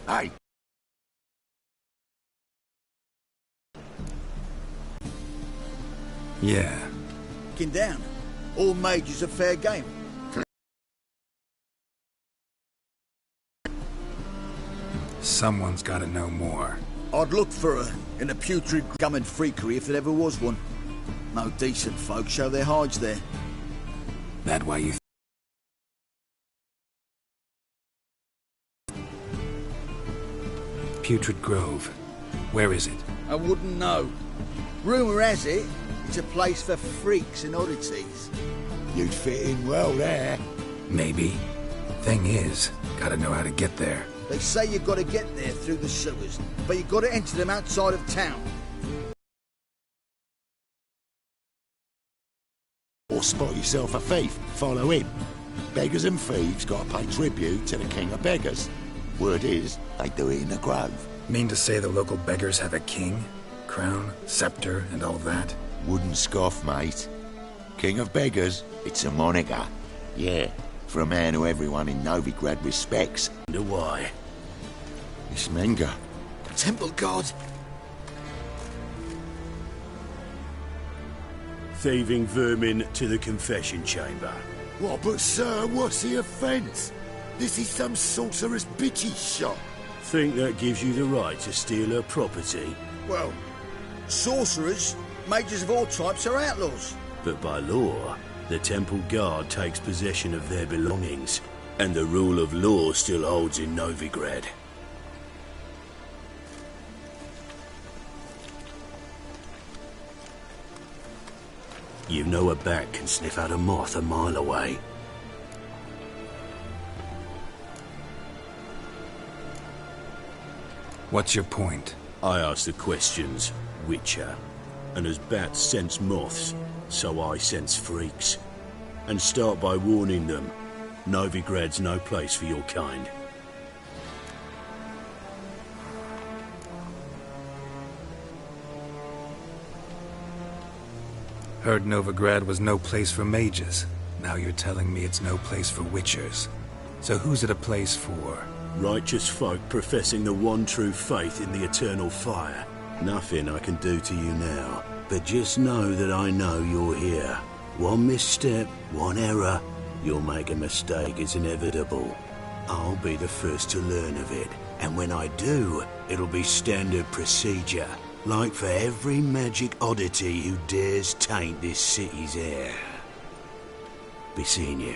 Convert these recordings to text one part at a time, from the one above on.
Hey! Yeah. Looking down. All mages are fair game. Someone's gotta know more. I'd look for her in a putrid gum and freakery if there ever was one. No decent folk show their hides there. That why you... Putrid Grove. Where is it? I wouldn't know. Rumour has it, it's a place for freaks and oddities. You'd fit in well there. Maybe. Thing is, gotta know how to get there. They say you've got to get there through the sewers, but you've got to enter them outside of town. Or spot yourself a thief, follow him. Beggars and thieves gotta pay tribute to the king of beggars. Word is, they do it in the grove. Mean to say the local beggars have a king? Crown, scepter, and all that? Wouldn't scoff, mate. King of beggars, it's a moniker. Yeah, for a man who everyone in Novigrad respects. Wonder why? It's Menga. Temple god. Thieving vermin to the confession chamber. What, but sir, what's the offence? This is some sorcerer's bitchy shop. Think that gives you the right to steal her property? Well, sorcerers, mages of all types are outlaws. But by law, the temple guard takes possession of their belongings, and the rule of law still holds in Novigrad. You know a bat can sniff out a moth a mile away. What's your point? I ask the questions, Witcher. And as bats sense moths, so I sense freaks. And start by warning them, Novigrad's no place for your kind. Heard Novigrad was no place for mages. Now you're telling me it's no place for witchers. So who's it a place for? Righteous folk professing the one true faith in the eternal fire. Nothing I can do to you now, but just know that I know you're here. One misstep, one error, you'll make a mistake, it's inevitable. I'll be the first to learn of it, and when I do, it'll be standard procedure. Like for every magic oddity who dares taint this city's air. Be seeing you.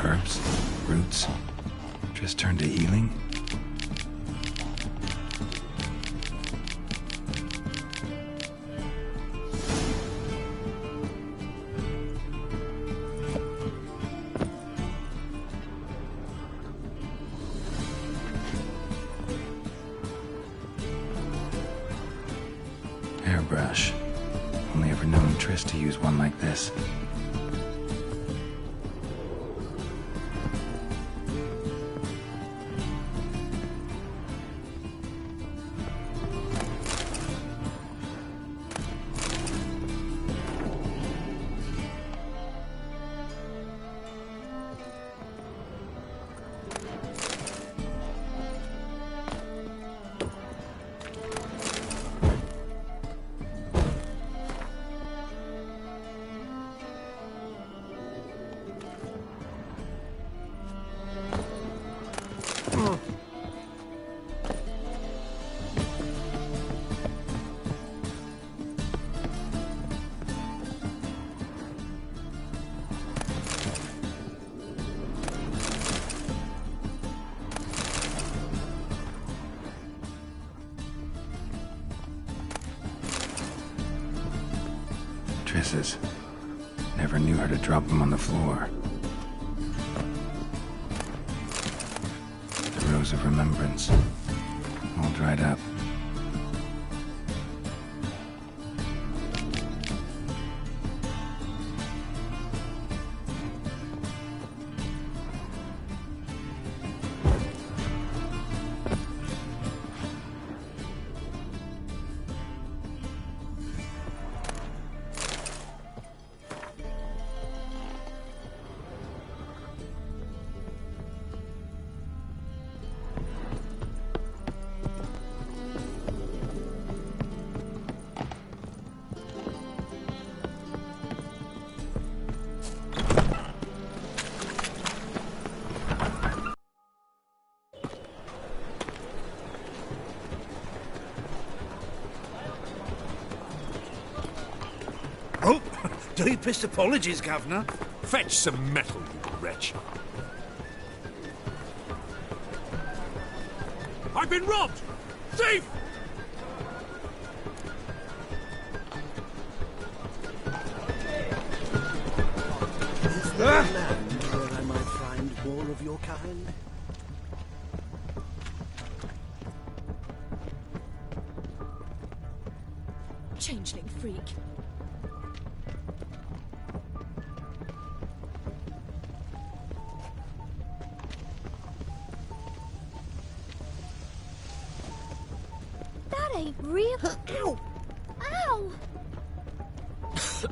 Herbs? Roots? Just turned to healing? Hairbrush. Only ever known Triss to use one like this. Tris's. Never knew her to drop them on the floor. The Rose of Remembrance. All dried up. Oh, deepest apologies, Governor. Fetch some metal, you wretch. I've been robbed! Thief! Is there a land where I might find more of your kind? Changeling freak. That ain't real. Ow! Ow!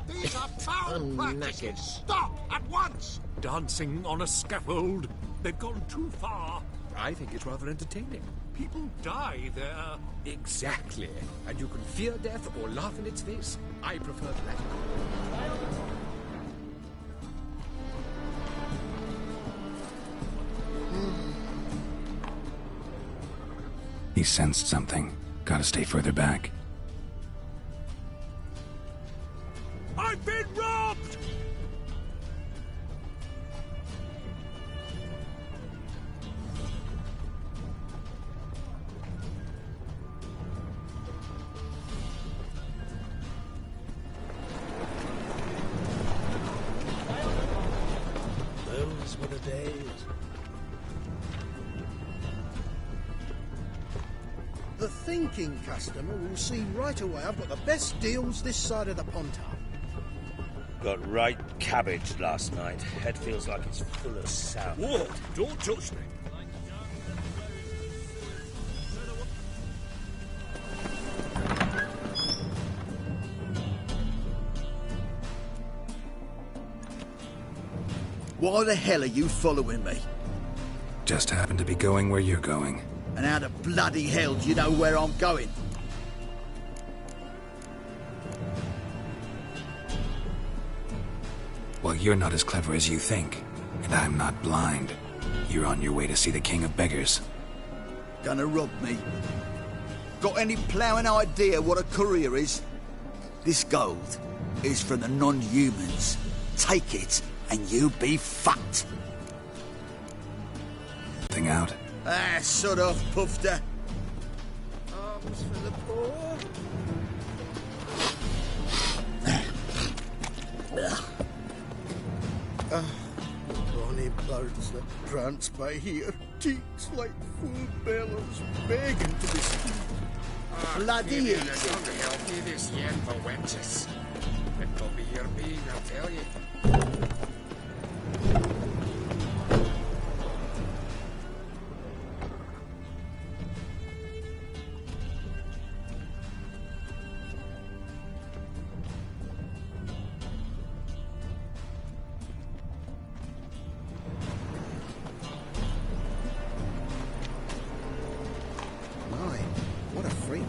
These are foul practices. Stop at once! Dancing on a scaffold. They've gone too far. I think it's rather entertaining. People die there. Exactly. And you can fear death or laugh in its face. I prefer the latter. He sensed something. Gotta stay further back. I've been robbed! Those were the days. The thinking customer will see right away I've got the best deals this side of the Pontar. Got right cabbage last night. Head feels like it's full of sap. Whoa, don't touch me. Why the hell are you following me? Just happened to be going where you're going. And how the bloody hell do you know where I'm going? Well, you're not as clever as you think. And I'm not blind. You're on your way to see the King of Beggars. Gonna rob me? Got any ploughing idea what a courier is? This gold is from the non-humans. Take it, and you be fucked. Thing out? Ah, sod off, Pufter. Arms for the poor. Bonny birds that prance by here, cheeks like full bellows, begging to be seen. Bloody Maybe easy. there's not help me this yet for wenches. It'll be your being, I'll tell you. My, what a freak.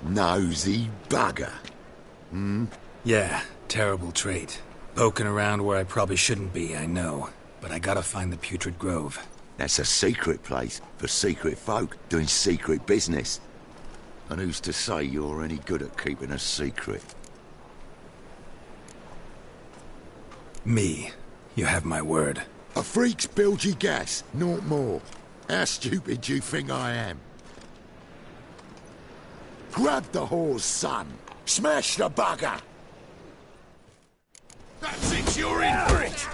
Nosy bugger. Yeah, Terrible trait. Poking around where I probably shouldn't be, I know. But I gotta find the Putrid Grove. That's a secret place for secret folk doing secret business. And who's to say you're any good at keeping a secret? Me. You have my word. A freak's bilgy gas, naught more. How stupid do you think I am? Grab the whore's son. Smash the bugger! That's it, you're in for it!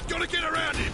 Gotta get around him!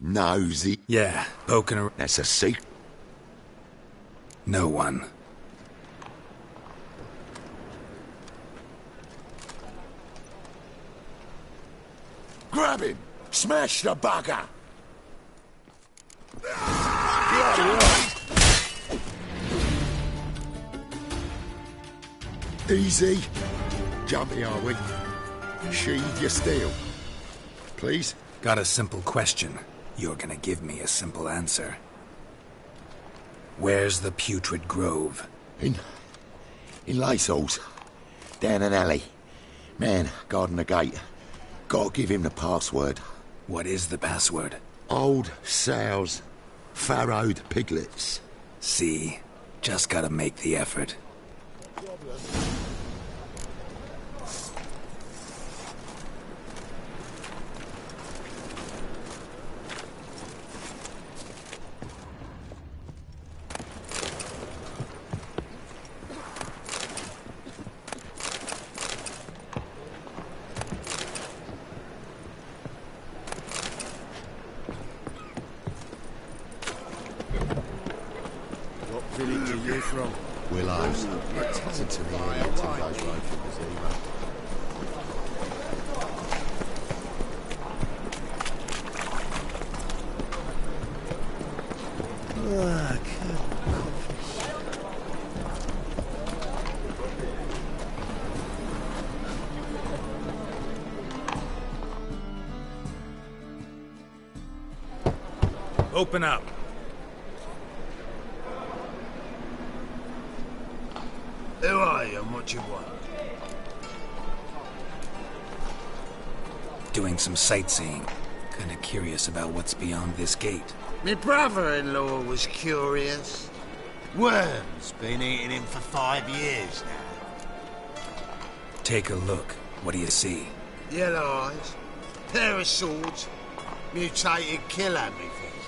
Nosy. Yeah, poking around. That's a secret. No one. Grab him! Smash the bugger! Easy. Jumpy, are we? Sheathe your steel. Please? Got a simple question. You're gonna give me a simple answer. Where's the Putrid Grove? In Lacehalls. Down an alley. Man, guarding the gate. Gotta give him the password. What is the password? Old sows. Farrowed piglets. See? Just gotta make the effort. Village are you from? Willows. Listen to me, into those roads either. Open up. Who are you and what you want? Doing some sightseeing. Kinda curious about what's beyond this gate. My brother-in-law was curious. Worm's been eating him for 5 years now. Take a look. What do you see? Yellow eyes, pair of swords, mutated killer, methinks.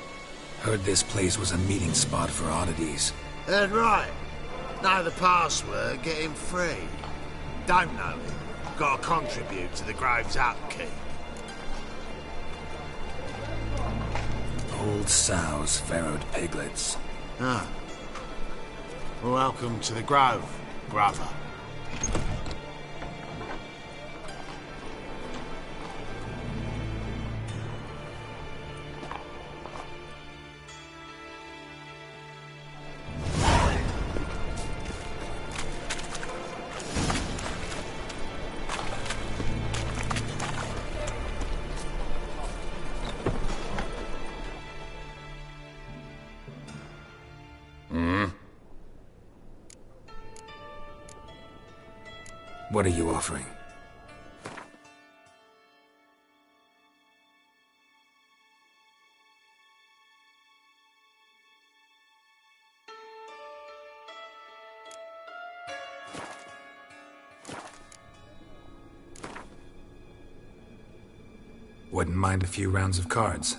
Heard this place was a meeting spot for oddities. Heard right. Know the password, get him free. Don't know it, gotta contribute to the Grove's upkeep. Old sows farrowed piglets. Ah. Welcome to the Grove, brother. What are you offering? Wouldn't mind a few rounds of cards.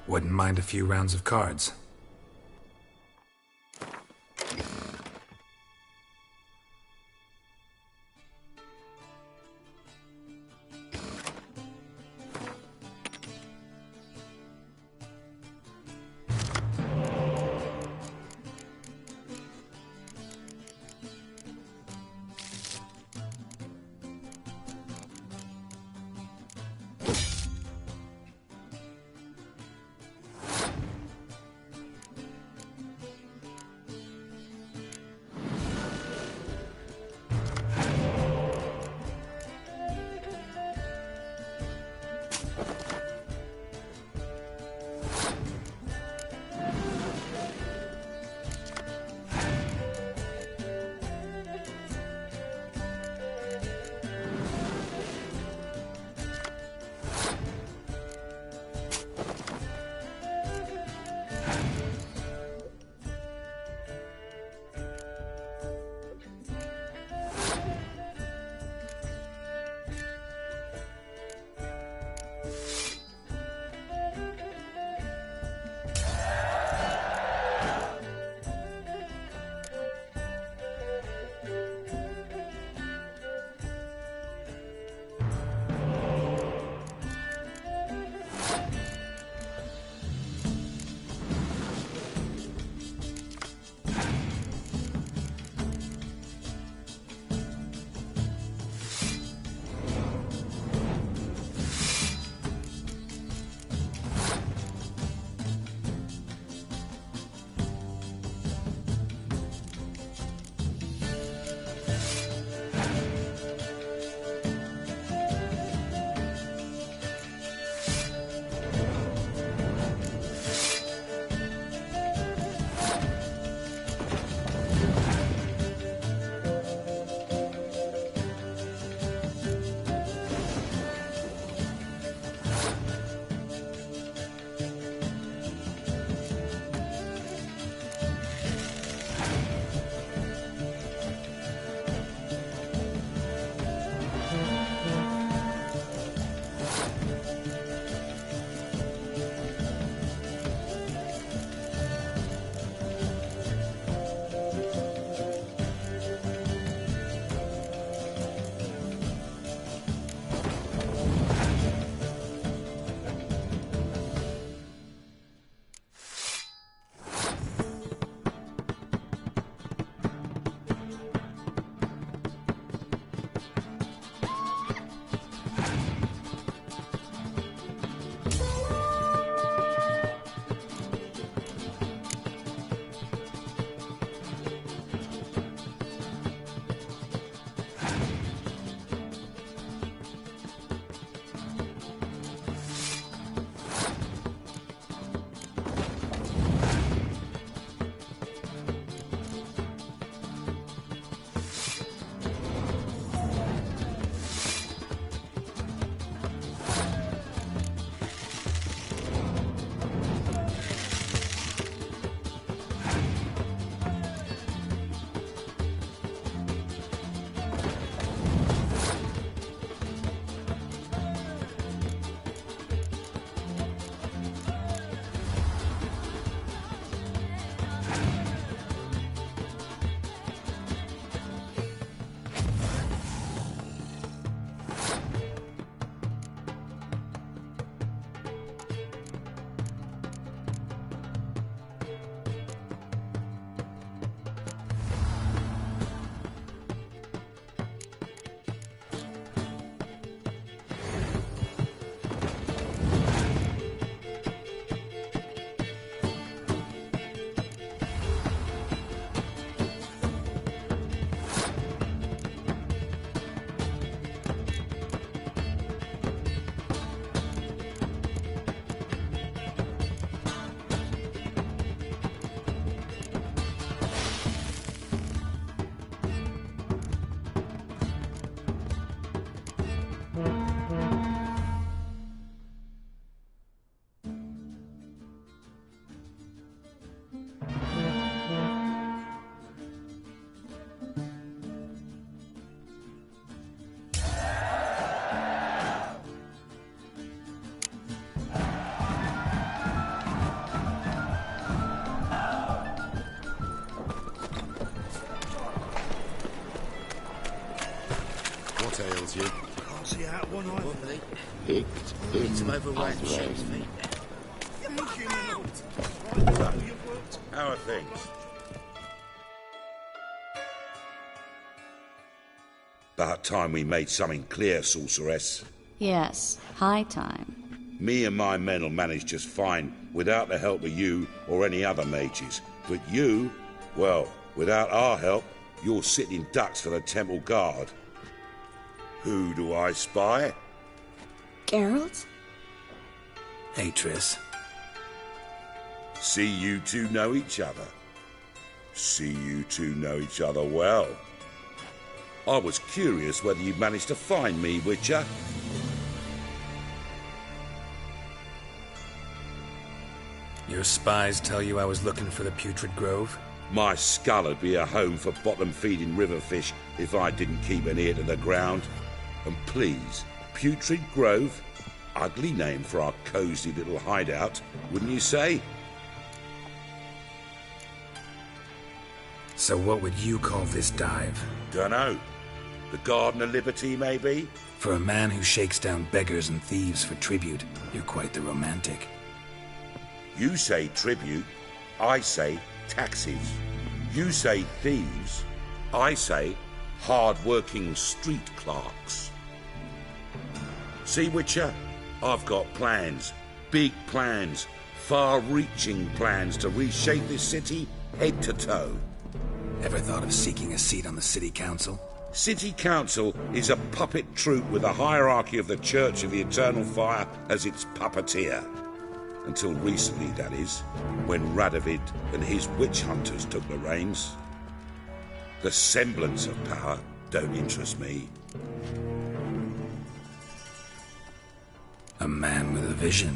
Wouldn't mind a few rounds of cards. with you. Can't see out one eye. Picked Need some in overripe as sheep's rain. feet. How are things? About time we made something clear, sorceress. Yes, high time. Me and my men will manage just fine without the help of you or any other mages. But you, well, without our help, you're sitting ducks for the temple guard. Who do I spy? Geralt? Hey, Triss. See you two know each other. See you two know each other well. I was curious whether you managed to find me, Witcher. Your spies tell you I was looking for the Putrid Grove? My skull would be a home for bottom-feeding river fish if I didn't keep an ear to the ground. And please, Putrid Grove? Ugly name for our cosy little hideout, wouldn't you say? So what would you call this dive? Dunno. The Garden of Liberty, maybe? For a man who shakes down beggars and thieves for tribute, you're quite the romantic. You say tribute, I say taxes. You say thieves, I say hard-working street clerks. See, Witcher? I've got plans. Big plans. Far-reaching plans to reshape this city head to toe. Ever thought of seeking a seat on the city council? City Council is a puppet troupe with a hierarchy of the Church of the Eternal Fire as its puppeteer. Until recently, that is, when Radovid and his witch hunters took the reins. The semblance of power don't interest me. A man with a vision.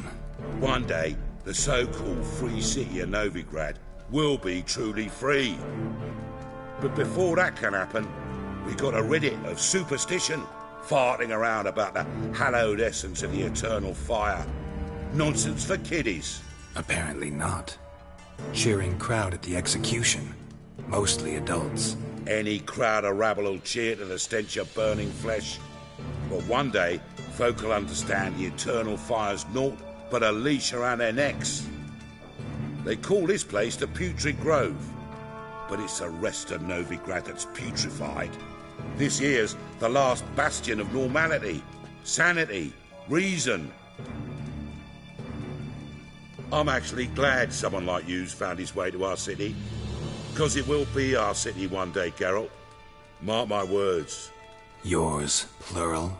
One day, the so-called free city of Novigrad will be truly free. But before that can happen, we got rid of superstition, farting around about the hallowed essence of the eternal fire. Nonsense for kiddies. Apparently not. Cheering crowd at the execution. Mostly adults. Any crowd of rabble will cheer to the stench of burning flesh. But one day, folk will understand the eternal fire's naught but a leash around their necks. They call this place the Putrid Grove. But it's the rest of Novigrad that's putrefied. This here's the last bastion of normality, sanity, reason. I'm actually glad someone like you's found his way to our city. Because it will be our city one day, Geralt. Mark my words. Yours, plural?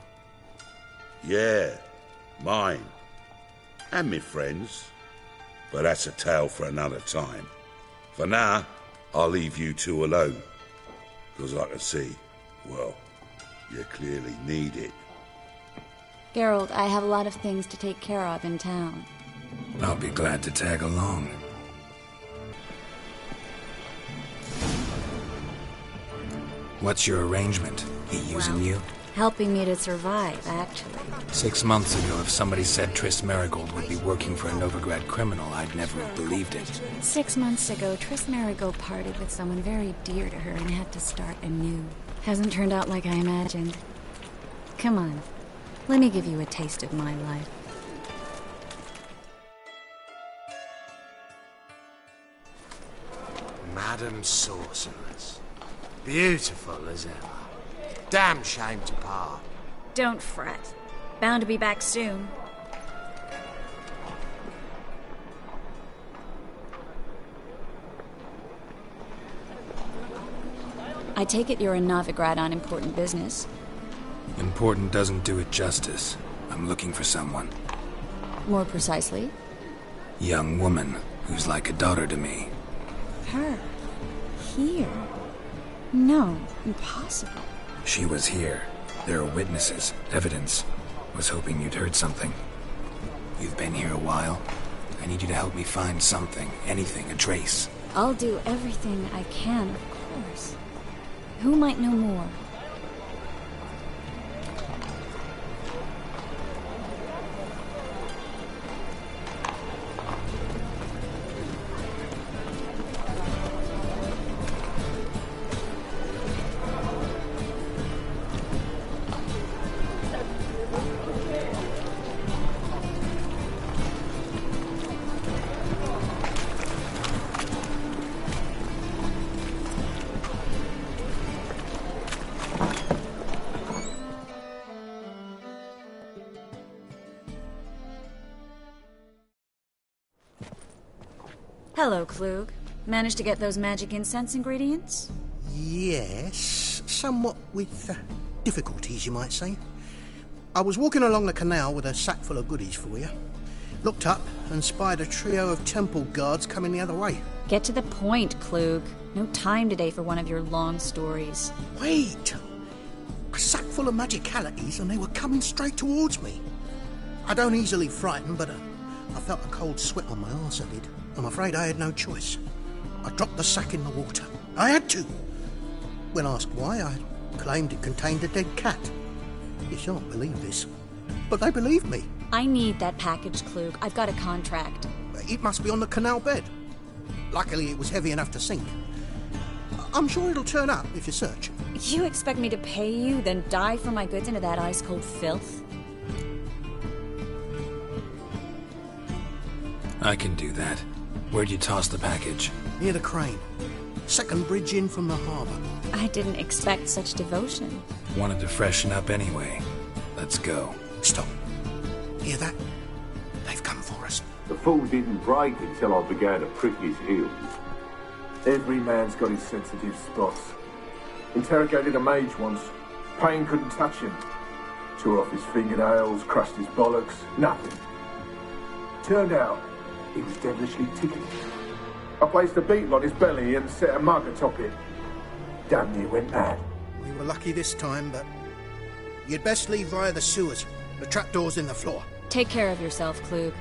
Yeah, mine. And me friends. But that's a tale for another time. For now, I'll leave you two alone. Because I can see, well, you clearly need it. Geralt, I have a lot of things to take care of in town. I'll be glad to tag along. What's your arrangement? He using you? Helping me to survive, actually. 6 months ago, if somebody said Triss Merigold would be working for a Novigrad criminal, I'd never have believed it. 6 months ago, Triss Merigold parted with someone very dear to her and had to start anew. Hasn't turned out like I imagined. Come on, let me give you a taste of my life. Madam Sorceress. Beautiful as ever. Damn shame to part. Don't fret. Bound to be back soon. I take it you're in Novigrad on important business. Important doesn't do it justice. I'm looking for someone. More precisely? Young woman who's like a daughter to me. Her? Here? No, impossible. She was here. There are witnesses, evidence. Was hoping you'd heard something. You've been here a while. I need you to help me find something, anything, a trace. I'll do everything I can, of course. Who might know more? Hello, Klug. Managed to get those magic incense ingredients? Yes, somewhat with difficulties, you might say. I was walking along the canal with a sack full of goodies for you. Looked up and spied a trio of temple guards coming the other way. Get to the point, Klug. No time today for one of your long stories. Wait! A sack full of magicalities and they were coming straight towards me. I don't easily frighten, but I felt a cold sweat on my arse, I did. I'm afraid I had no choice. I dropped the sack in the water. I had to. When asked why, I claimed it contained a dead cat. You shan't believe this, but they believed me. I need that package, Klug. I've got a contract. It must be on the canal bed. Luckily, it was heavy enough to sink. I'm sure it'll turn up if you search. You expect me to pay you, then dive for my goods into that ice-cold filth? I can do that. Where'd you toss the package? Near the crane. Second bridge in from the harbour. I didn't expect such devotion. Wanted to freshen up anyway. Let's go. Stop. Hear that? They've come for us. The fool didn't break until I began to prick his heels. Every man's got his sensitive spots. Interrogated a mage once. Pain couldn't touch him. Tore off his fingernails, crushed his bollocks, nothing. Turned out, he was devilishly tickled. I placed a beetle on his belly and set a mug atop it. Damn near went mad. We were lucky this time, but you'd best leave via the sewers. The trapdoor's in the floor. Take care of yourself, Klug.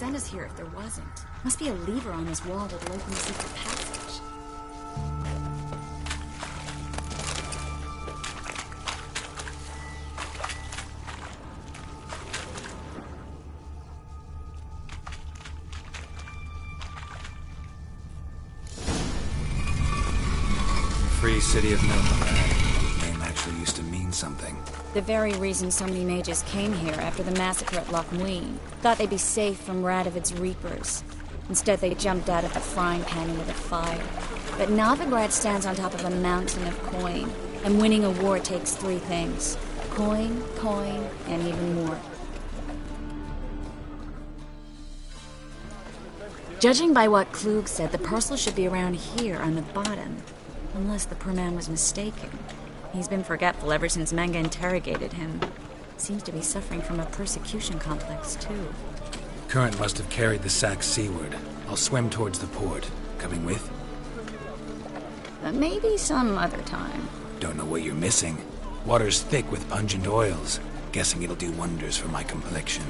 send us here if there wasn't? Must be a lever on this wall that'll open the secret passage. Free City of Novigrad. Name actually used to mean something. The very reason so many mages came here after the massacre at Loch Muin. Thought they'd be safe from Radovid's reapers. Instead, they jumped out of the frying pan into the fire. But Novigrad stands on top of a mountain of coin. And winning a war takes three things. Coin, and even more. Judging by what Klug said, the parcel should be around here on the bottom. Unless the poor man was mistaken. He's been forgetful ever since Manga interrogated him. Seems to be suffering from a persecution complex, too. Current must have carried the sack seaward. I'll swim towards the port. Coming with? Maybe some other time. Don't know what you're missing. Water's thick with pungent oils. Guessing it'll do wonders for my complexion.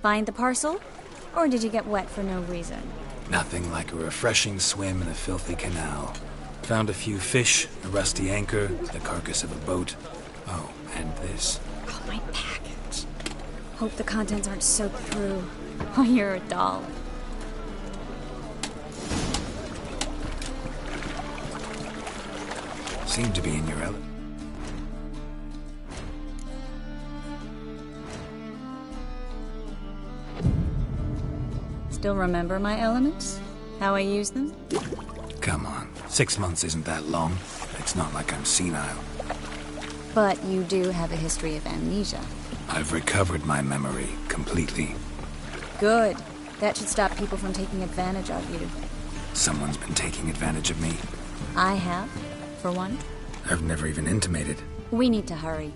Find the parcel? Or did you get wet for no reason? Nothing like a refreshing swim in a filthy canal. Found a few fish, a rusty anchor, the carcass of a boat. Oh, and this. Oh, my package. Hope the contents aren't soaked through. Oh, you're a doll. Seem to be in your element. Still remember my elements? How I use them? Come on. 6 months isn't that long. It's not like I'm senile. But you do have a history of amnesia. I've recovered my memory completely. Good. That should stop people from taking advantage of you. Someone's been taking advantage of me. I have, for one. I've never even intimated. We need to hurry.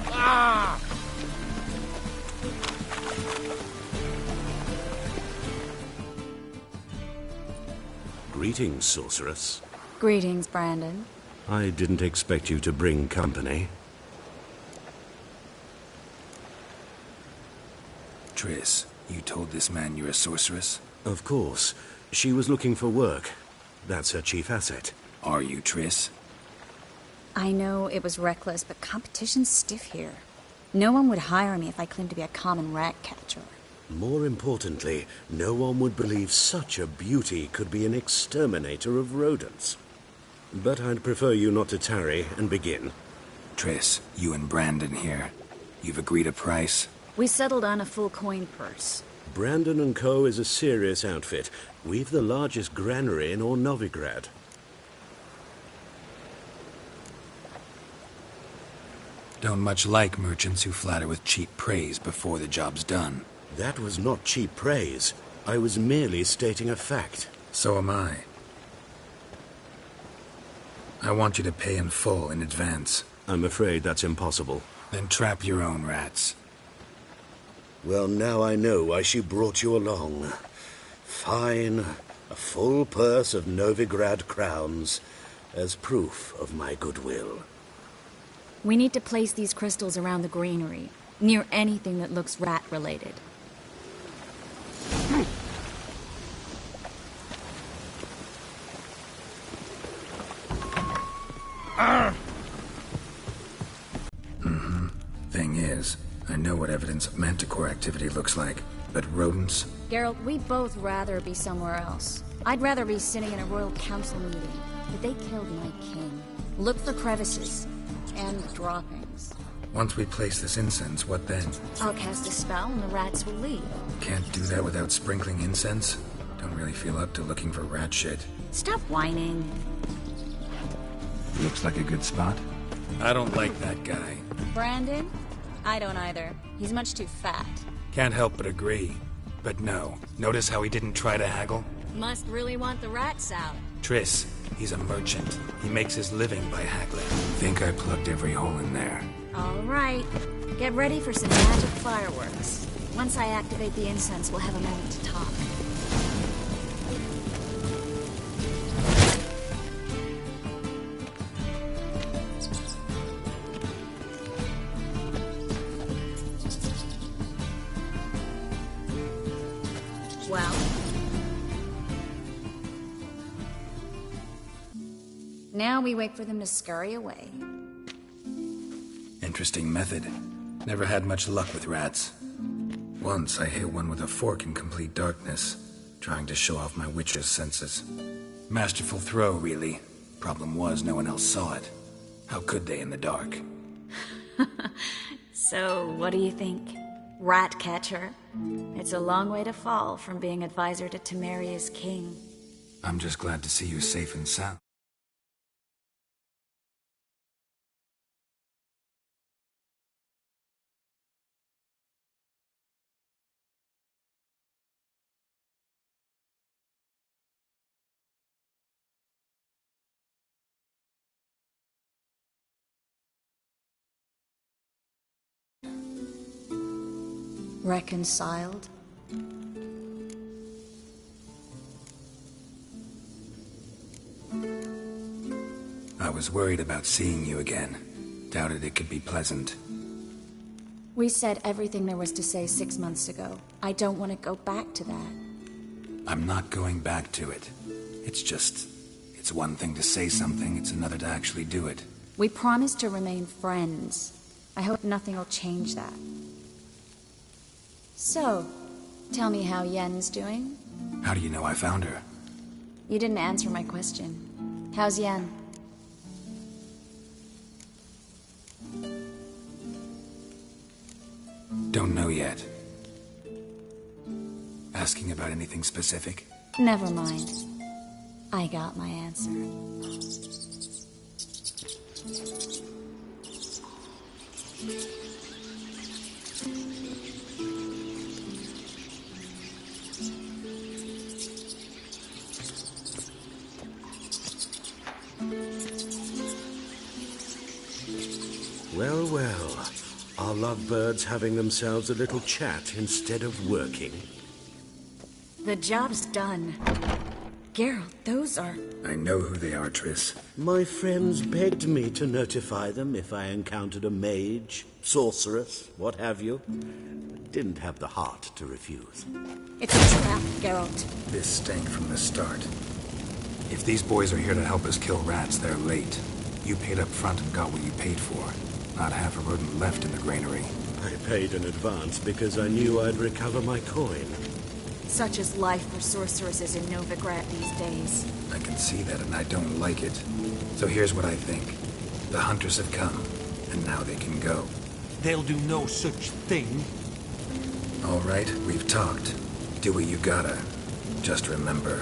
Ah! Greetings, sorceress. Greetings, Brandon. I didn't expect you to bring company. Triss, you told this man you're a sorceress? Of course. She was looking for work. That's her chief asset. Are you, Triss? I know it was reckless, but competition's stiff here. No one would hire me if I claimed to be a common rat catcher. More importantly, no one would believe such a beauty could be an exterminator of rodents. But I'd prefer you not to tarry and begin. Triss, you and Brandon here. You've agreed a price? We settled on a full coin purse. Brandon & Co. is a serious outfit. We've the largest granary in all Novigrad. Don't much like merchants who flatter with cheap praise before the job's done. That was not cheap praise. I was merely stating a fact. So am I. I want you to pay in full in advance. I'm afraid that's impossible. Then trap your own rats. Well, now I know why she brought you along. Fine. A full purse of Novigrad crowns as proof of my goodwill. We need to place these crystals around the granary, near anything that looks rat-related. I know what evidence of manticore activity looks like, but rodents? Geralt, we'd both rather be somewhere else. I'd rather be sitting in a royal council meeting, but they killed my king. Look for crevices and droppings. Once we place this incense, what then? I'll cast a spell and the rats will leave. Can't do that without sprinkling incense? Don't really feel up to looking for rat shit. Stop whining. Looks like a good spot. I don't like that guy. Brandon? I don't either. He's much too fat. Can't help but agree. But no. Notice how he didn't try to haggle? Must really want the rats out. Triss, he's a merchant. He makes his living by haggling. Think I plugged every hole in there. All right. Get ready for some magic fireworks. Once I activate the incense, we'll have a moment to talk. Well? Now we wait for them to scurry away. Interesting method. Never had much luck with rats. Once I hit one with a fork in complete darkness, trying to show off my witcher's senses. Masterful throw, really. Problem was, no one else saw it. How could they in the dark? So, what do you think? Rat catcher? It's a long way to fall from being advisor to Temeria's king. I'm just glad to see you safe and sound. Reconciled? I was worried about seeing you again. Doubted it could be pleasant. We said everything there was to say 6 months ago. I don't want to go back to that. I'm not going back to it. It's one thing to say something, it's another to actually do it. We promised to remain friends. I hope nothing will change that. So, tell me how Yen's doing? How do you know I found her? You didn't answer my question. How's Yen? Don't know yet. Asking about anything specific? Never mind. I got my answer. Well, well. Our lovebirds having themselves a little chat instead of working. The job's done. Geralt, those are... I know who they are, Triss. My friends begged me to notify them if I encountered a mage, sorceress, what have you. Didn't have the heart to refuse. It's a trap, Geralt. This stank from the start. If these boys are here to help us kill rats, they're late. You paid up front and got what you paid for. Not half a rodent left in the granary. I paid in advance because I knew I'd recover my coin. Such is life for sorceresses in Novigrad these days. I can see that, and I don't like it. So here's what I think. The hunters have come, and now they can go. They'll do no such thing. All right, we've talked. Do what you gotta. Just remember,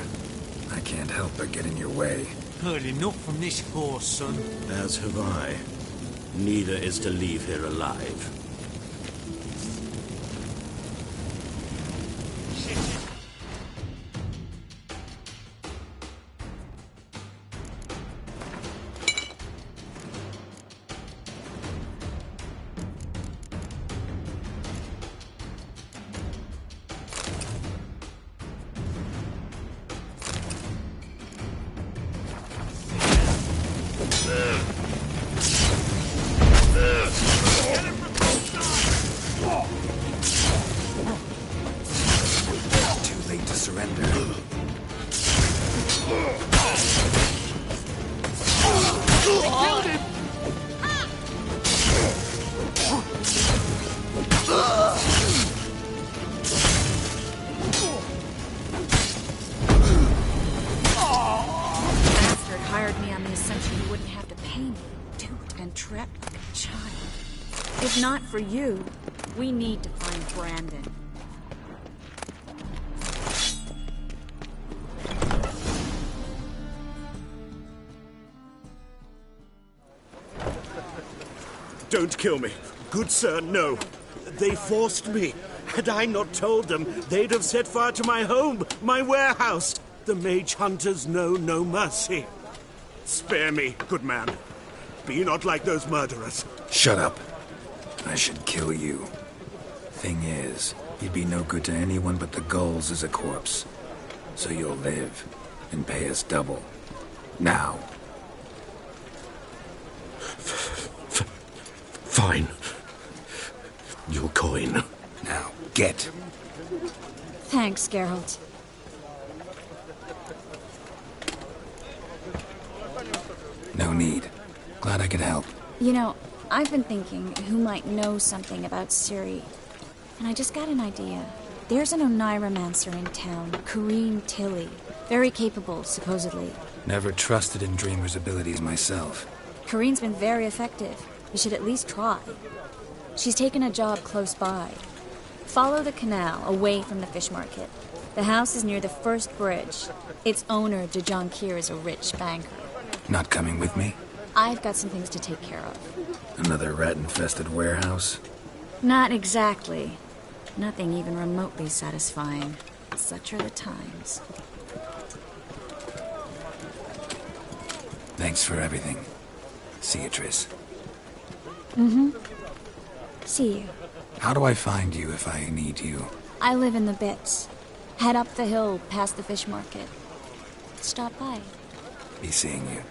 I can't help but get in your way. Heard enough from this horse, son. As have I. Neither is to leave here alive. and trapped like a child. If not for you, we need to find Brandon. Don't kill me. Good sir, no. They forced me. Had I not told them, they'd have set fire to my home, my warehouse. The mage hunters know no mercy. Spare me, good man. Be not like those murderers. Shut up. I should kill you. Thing is, you'd be no good to anyone but the gulls as a corpse. So you'll live and pay us double. Now. Fine. Your coin. Now, get. Thanks, Geralt. No need. Glad I could help. You know, I've been thinking who might know something about Ciri. And I just got an idea. There's an Oneiromancer in town, Corrine Tilly. Very capable, supposedly. Never trusted in Dreamer's abilities myself. Corrine's been very effective. You should at least try. She's taken a job close by. Follow the canal, away from the fish market. The house is near the first bridge. Its owner, Dejon Kier, is a rich banker. Not coming with me? I've got some things to take care of. Another rat-infested warehouse? Not exactly. Nothing even remotely satisfying. Such are the times. Thanks for everything. See you, Triss. Mm-hmm. See you. How do I find you if I need you? I live in the Bits. Head up the hill past the fish market. Stop by. Be seeing you.